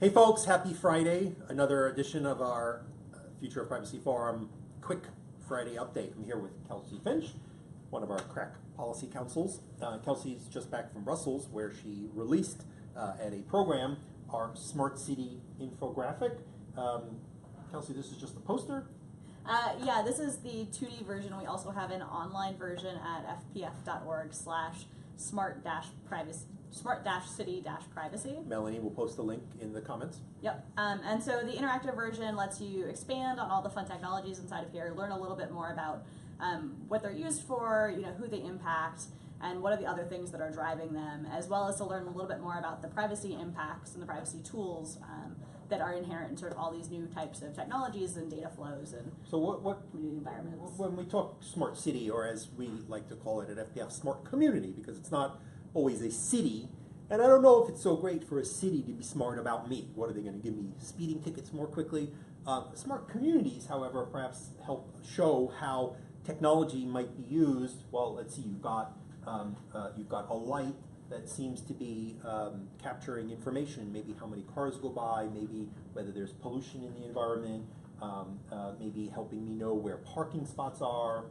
Hey folks, happy Friday. Another edition of our Future of Privacy Forum quick Friday update. I'm here with Kelsey Finch, one of our crack policy councils. Kelsey's just back from Brussels where she released at a program our Smart City infographic. Kelsey, this is just the poster? Yeah, this is the 2D version. We also have an online version at fpf.org/smart-city-privacy. Melanie will post the link in the comments. Yep, and so the interactive version lets you expand on all the fun technologies inside of here, learn a little bit more about what they're used for, who they impact, and what are the other things that are driving them, as well as to learn a little bit more about the privacy impacts and the privacy tools that are inherent in sort of all these new types of technologies and data flows and community environments. When we talk smart city, or as we like to call it at FPF, smart community, because it's not always a city, and I don't know if it's so great for a city to be smart about me. What are they going to give me? Speeding tickets more quickly? Smart communities, however, perhaps help show how technology might be used. Well, let's see, you've got a light that seems to be capturing information, maybe how many cars go by, maybe whether there's pollution in the environment, maybe helping me know where parking spots are,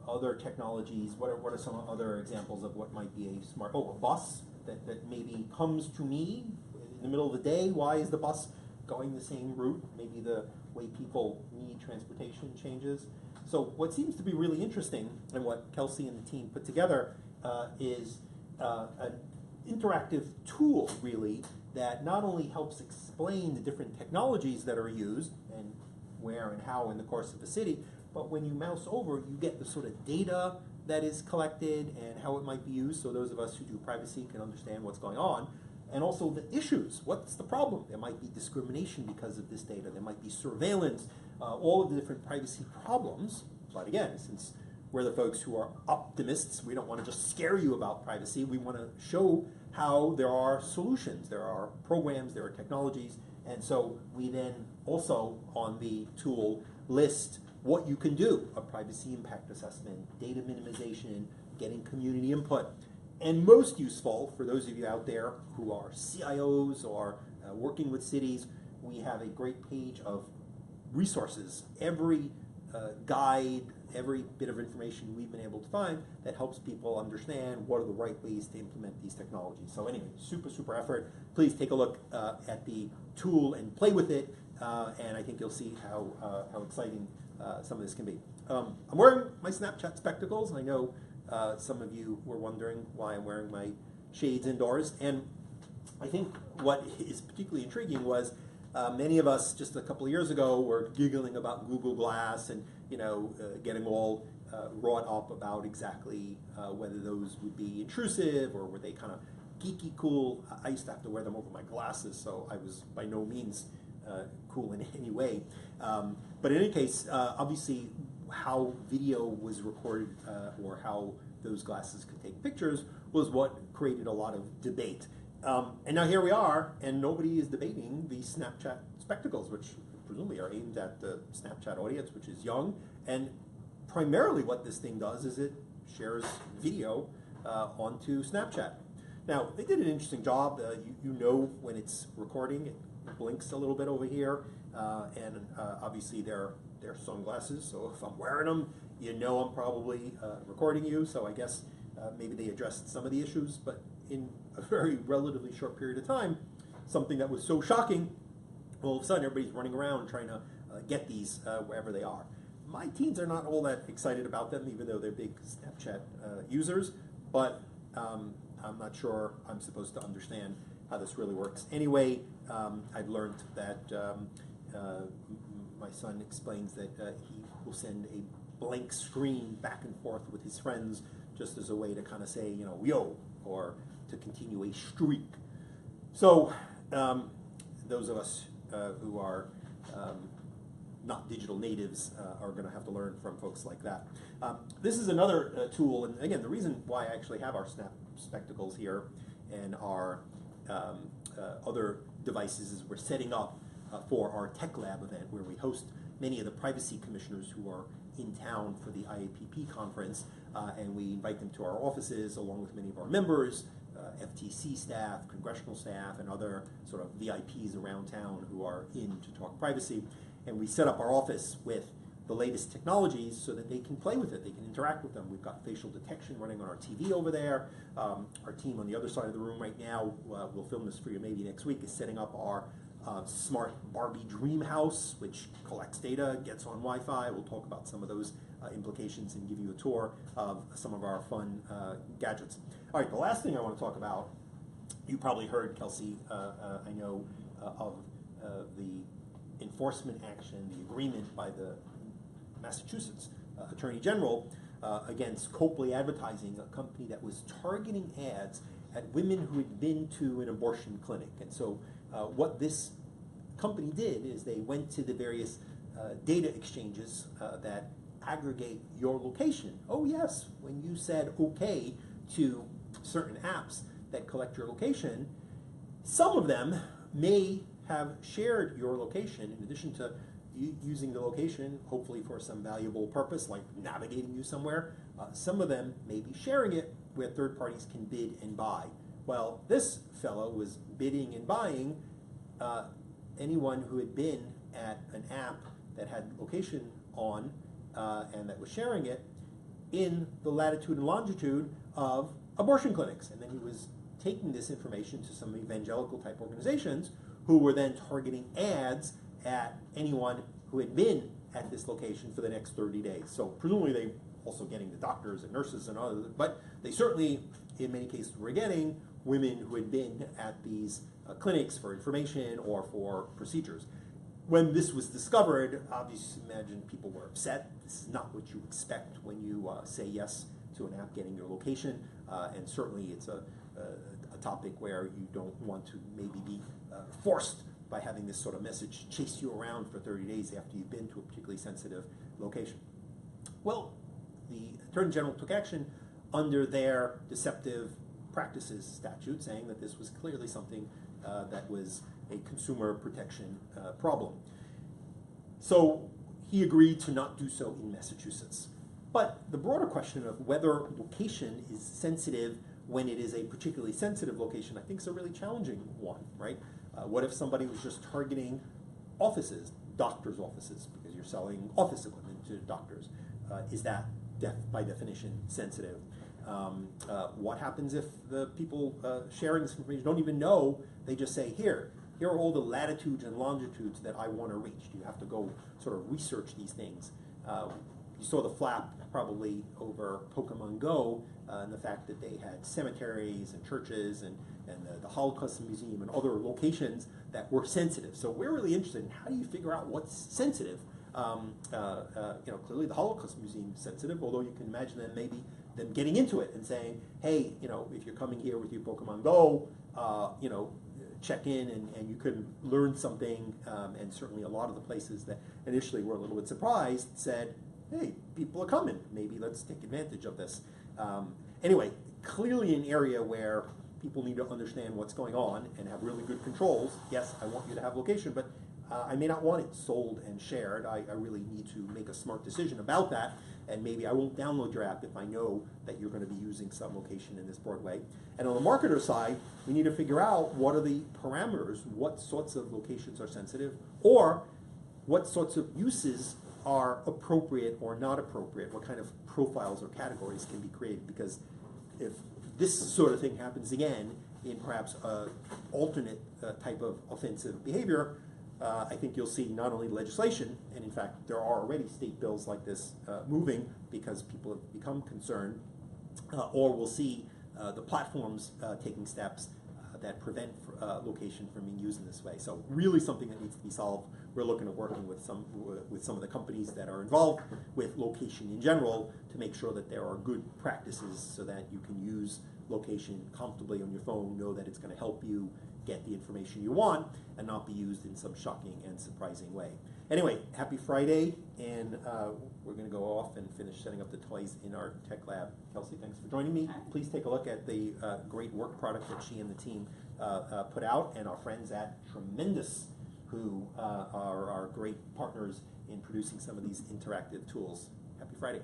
other technologies. What are some other examples of what might be a smart, a bus that maybe comes to me in the middle of the day. Why is the bus going the same route? Maybe the way people need transportation changes. So what seems to be really interesting, and what Kelsey and the team put together, is an interactive tool, really, that not only helps explain the different technologies that are used and where and how in the course of a city, but when you mouse over, you get the sort of data that is collected and how it might be used, so those of us who do privacy can understand what's going on, and also the issues. What's the problem? There might be discrimination because of this data. There might be surveillance, all of the different privacy problems. But again, since we're the folks who are optimists, we don't want to just scare you about privacy. We want to show how there are solutions, there are programs, there are technologies, and so we then also on the tool list what you can do: a privacy impact assessment, data minimization, getting community input. And most useful for those of you out there who are CIOs or working with cities, we have a great page of resources. Every guide, every bit of information we've been able to find that helps people understand what are the right ways to implement these technologies. So anyway, super effort. Please take a look at the tool and play with it, and I think you'll see how exciting some of this can be. I'm wearing my Snapchat spectacles. I know some of you were wondering why I'm wearing my shades indoors, and I think what is particularly intriguing was many of us just a couple of years ago were giggling about Google Glass and getting all wrought up about exactly whether those would be intrusive or were they kind of geeky cool. I used to have to wear them over my glasses, so I was by no means cool in any way. But in any case, obviously how video was recorded or how those glasses could take pictures was what created a lot of debate. And now here we are, and nobody is debating the Snapchat spectacles, which presumably are aimed at the Snapchat audience, which is young. And primarily what this thing does is it shares video onto Snapchat. Now, they did an interesting job. You know when it's recording, it blinks a little bit over here. And obviously they're sunglasses, so if I'm wearing them, you know I'm probably recording you. So I guess maybe they addressed some of the issues, but in a very relatively short period of time, something that was so shocking, all of a sudden everybody's running around trying to get these wherever they are. My teens are not all that excited about them, even though they're big Snapchat users, but I'm not sure I'm supposed to understand how this really works. Anyway, I've learned that my son explains that he will send a blank screen back and forth with his friends just as a way to kind of say, yo, or to continue a streak. So those of us who are not digital natives are going to have to learn from folks like that. This is another tool, and again, the reason why I actually have our Snap spectacles here and our other devices is we're setting up for our Tech Lab event where we host many of the privacy commissioners who are in town for the IAPP conference, and we invite them to our offices along with many of our members FTC staff, congressional staff, and other sort of VIPs around town who are in to talk privacy. And we set up our office with the latest technologies so that they can play with it, they can interact with them. We've got facial detection running on our TV over there. Our team on the other side of the room right now, we'll film this for you maybe next week, is setting up our smart Barbie dream house, which collects data, gets on Wi-Fi. We'll talk about some of those implications and give you a tour of some of our fun gadgets. All right, the last thing I want to talk about, you probably heard, Kelsey, I know, of the enforcement action, the agreement by the Massachusetts Attorney General against Copley Advertising, a company that was targeting ads at women who had been to an abortion clinic. And so what this company did is they went to the various data exchanges that aggregate your location. Oh yes, when you said okay to certain apps that collect your location, some of them may have shared your location in addition to using the location, hopefully for some valuable purpose, like navigating you somewhere. Some of them may be sharing it where third parties can bid and buy. Well, this fellow was bidding and buying anyone who had been at an app that had location on and that was sharing it in the latitude and longitude of abortion clinics. And then he was taking this information to some evangelical type organizations who were then targeting ads at anyone who had been at this location for the next 30 days. So presumably they also getting the doctors and nurses and others, but they certainly, in many cases, were getting women who had been at these clinics for information or for procedures. When this was discovered, obviously imagine people were upset. This is not what you expect when you say yes to an app getting your location, and certainly it's a topic where you don't want to maybe be forced by having this sort of message chase you around for 30 days after you've been to a particularly sensitive location. Well, the Attorney General took action under their deceptive practices statute, saying that this was clearly something that was a consumer protection problem. So he agreed to not do so in Massachusetts. But the broader question of whether location is sensitive when it is a particularly sensitive location, I think is a really challenging one, right? What if somebody was just targeting offices, doctors' offices, because you're selling office equipment to doctors? Is that by definition sensitive? What happens if the people sharing this information don't even know? They just say, here are all the latitudes and longitudes that I want to reach. You have to go sort of research these things. You saw the flap probably over Pokemon Go and the fact that they had cemeteries and churches and the Holocaust Museum and other locations that were sensitive. So we're really interested in how do you figure out what's sensitive. Clearly the Holocaust Museum is sensitive, although you can imagine them getting into it and saying, hey, if you're coming here with your Pokemon Go, check in and you could learn something. And certainly a lot of the places that initially were a little bit surprised said, hey, people are coming. Maybe let's take advantage of this. Anyway, clearly an area where people need to understand what's going on and have really good controls. Yes, I want you to have location, but I may not want it sold and shared. I really need to make a smart decision about that, and maybe I won't download your app if I know that you're going to be using some location in this broad way. And on the marketer side, we need to figure out what are the parameters, what sorts of locations are sensitive, or what sorts of uses are appropriate or not appropriate, what kind of profiles or categories can be created, because if this sort of thing happens again in perhaps an alternate type of offensive behavior, I think you'll see not only legislation, and in fact there are already state bills like this moving because people have become concerned, or we'll see the platforms taking steps that prevent location from being used in this way. So really something that needs to be solved. We're looking at working with some of the companies that are involved with location in general to make sure that there are good practices so that you can use location comfortably on your phone, know that it's going to help you get the information you want and not be used in some shocking and surprising way. Anyway, happy Friday, and we're going to go off and finish setting up the toys in our tech lab. Kelsey, thanks for joining me. Please take a look at the great work product that she and the team put out, and our friends at Tremendous, who are our great partners in producing some of these interactive tools. Happy Friday.